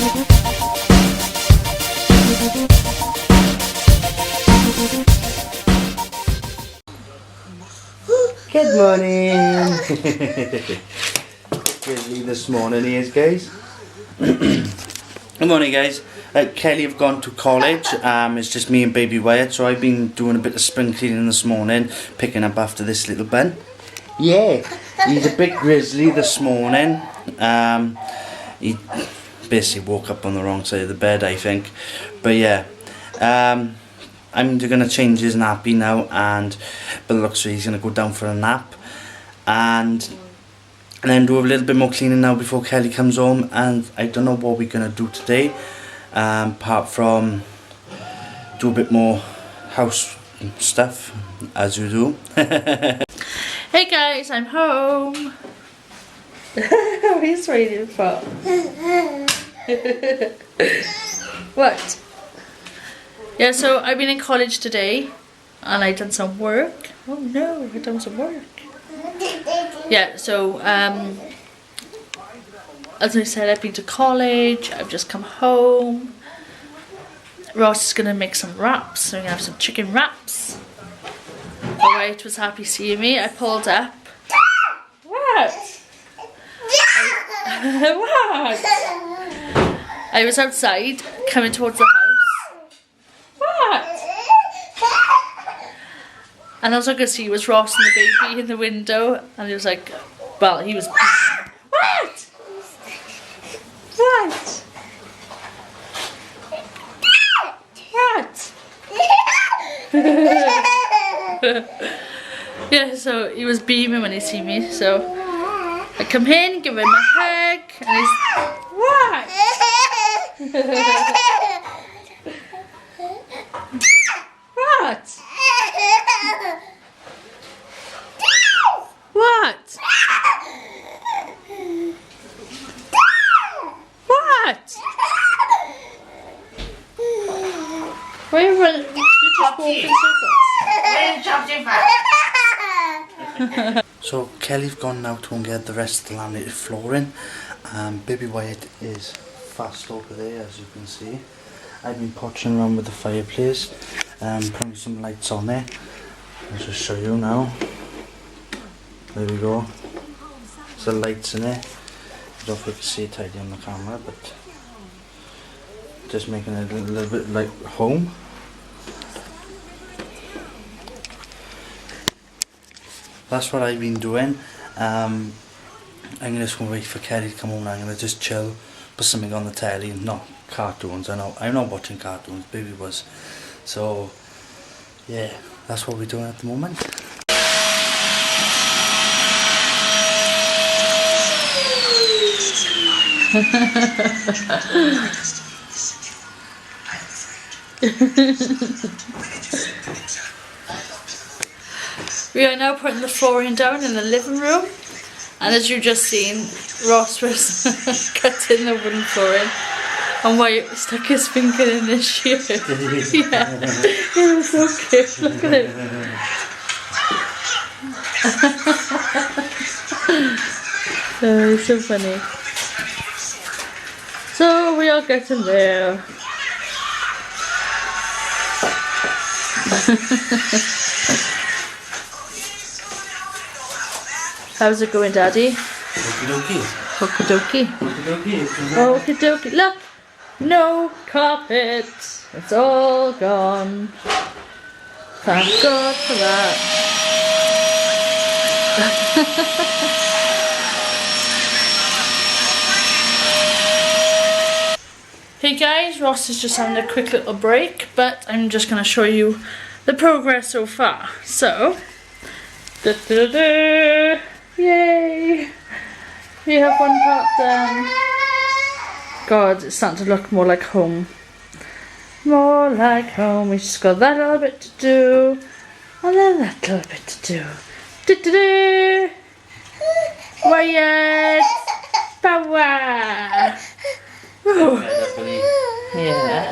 Good morning. Grizzly this morning he is, guys. Good morning, guys. Kelly have gone to college. It's just me and baby Wyatt, so I've been doing a bit of spring cleaning this morning, picking up after this little bun. Yeah, he's a bit grizzly this morning. He basically woke up on the wrong side of the bed, I think. But yeah, I'm going to change his nappy now, and by the looks of it, he's going to go down for a nap, and then do a little bit more cleaning now before Kelly comes home. And I don't know what we're going to do today, apart from do a bit more house stuff, as you do. Hey guys, I'm home. What are you waiting for? What? Yeah, so I've been in college today and I've done some work. Oh no, I've done some work. Yeah, so as I said, I've been to college, I've just come home. Ross is gonna make some wraps, so we're gonna have some chicken wraps. Alright, was happy seeing me. I pulled up. What? What? I was outside coming towards the house. What? And all I could see was Ross and the baby in the window, and he was like, well, he was. What? What? What? Yeah, so he was beaming when he see me, so I come in, give him a hug, and he's what? What? What? What? Why are you running? You just walk in circles. So Kelly's gone now to go and get the rest of the laminated flooring. Baby Wyatt is fast over there, as you can see. I've been pottering around with the fireplace, putting some lights on there. I'll just show you now. There we go. There's the lights in there. I don't know if you can see it tidy on the camera, but just making it a little bit like home. That's what I've been doing. I'm just going to wait for Kelly to come home. I'm going to just chill, put something on the telly, not cartoons. I'm not watching cartoons, baby was. So yeah, that's what we're doing at the moment. We are now putting the flooring down in the living room, and as you've just seen, Ross was cutting the wooden flooring and Wyatt stuck his finger in his shoe. Yeah, it was so cute, look at him. Oh, it's so funny. So we are getting there. How's it going, Daddy? Okie dokie. Okie dokie. Okie dokie. Okie dokie. Look! No carpet. It's all gone. Thank God for that. Hey guys, Ross is just having a quick little break, but I'm just going to show you the progress so far. So, yay! We have one part done. God, it's starting to look more like home. More like home. We just got that little bit to do, and then that little bit to do. Wyatt! Power! Yeah.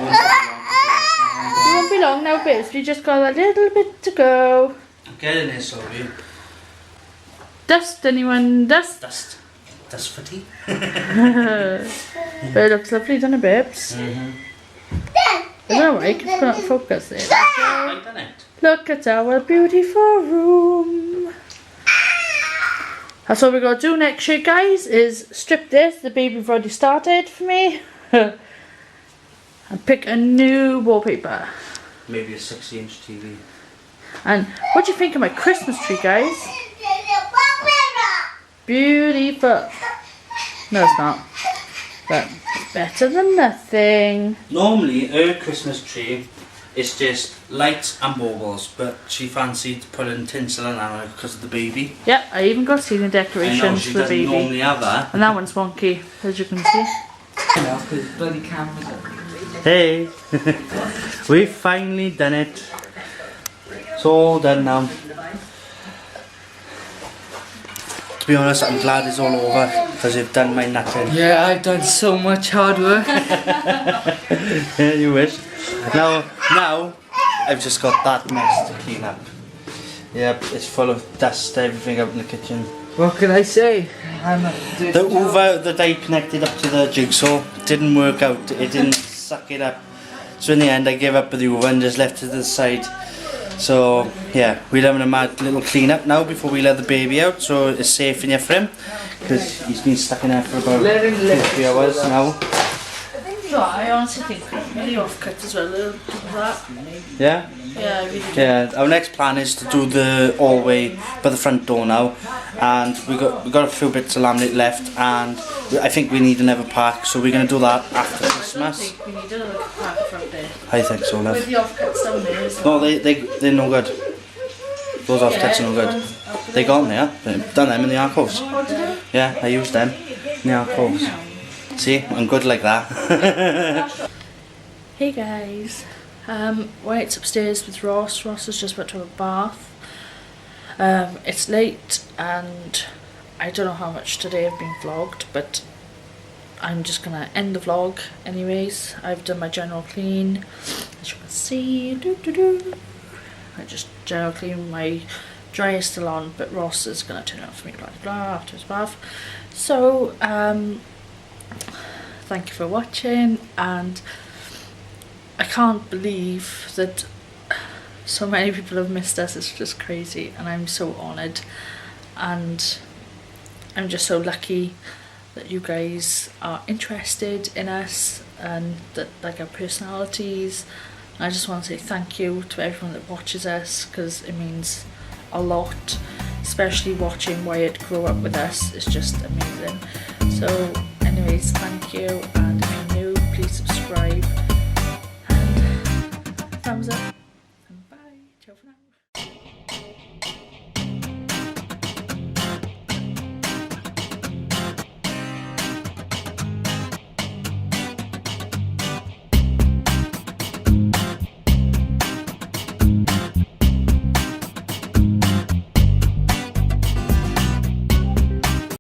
You won't be long now, babes. We just got a little bit to go. Get in there, Sophie. Dust, anyone? Dust? Dust for tea. But it looks lovely, doesn't it, babes? I don't know why I keep going out of focus there. Right, done it. Look at our beautiful room. That's what we're going to do next year, guys, is strip this. The baby's already started for me. And pick a new wallpaper. Maybe a 60-inch TV. And what do you think of my Christmas tree, guys? Beautiful. No, it's not. But it's better than nothing. Normally, her Christmas tree is just lights and baubles, but she fancied putting tinsel on it because of the baby. Yep, I even got ceiling I know decorations she for the doesn't baby. normally have that. And that one's wonky, as you can see. Bloody cameras. Hey, we've finally done it. It's all done now. To be honest, I'm glad it's all over because you've done my nutting. Yeah, I've done so much hard work. Yeah, you wish. Now, I've just got that mess to clean up. Yep, it's full of dust, everything out in the kitchen. What can I say? I'm not doing The Hoover that I connected up to the jigsaw didn't work out. It didn't suck it up. So in the end, I gave up with the Hoover and just left it to the side. So yeah, we're having a mad little clean up now before we let the baby out, so it's safe in here for him because he's been stuck in there for about 3 hours now. So I honestly think really off-cut as well, a little bit of that. Yeah? Yeah, I really do. Yeah, our next plan is to do the hallway by the front door now, and we got a few bits of laminate left, and I think we need another park, so we're going to do that after I don't Christmas. think we need another part front there. I think so, With love. the off-cuts down there as well. No, they're no good. Those offcuts are no good. They got them there. They've done them in the archives. Oh, did I? Yeah, I used them in the archives. See, I'm good like that. Hey guys, Wyatt's upstairs with Ross. Ross has just went to a bath. It's late and I don't know how much today I've been vlogged, but I'm just gonna end the vlog anyways. I've done my general clean, as you can see. I just general clean, my dryer is still on, but Ross is gonna turn it on for me, blah blah, after his bath. So thank you for watching, and I can't believe that so many people have missed us. It's just crazy, and I'm so honoured, and I'm just so lucky that you guys are interested in us and that like our personalities. And I just want to say thank you to everyone that watches us, because it means a lot, especially watching Wyatt grow up with us. It's just amazing. So anyways, thank you, and if you're new, please subscribe and thumbs up, and bye, ciao for now.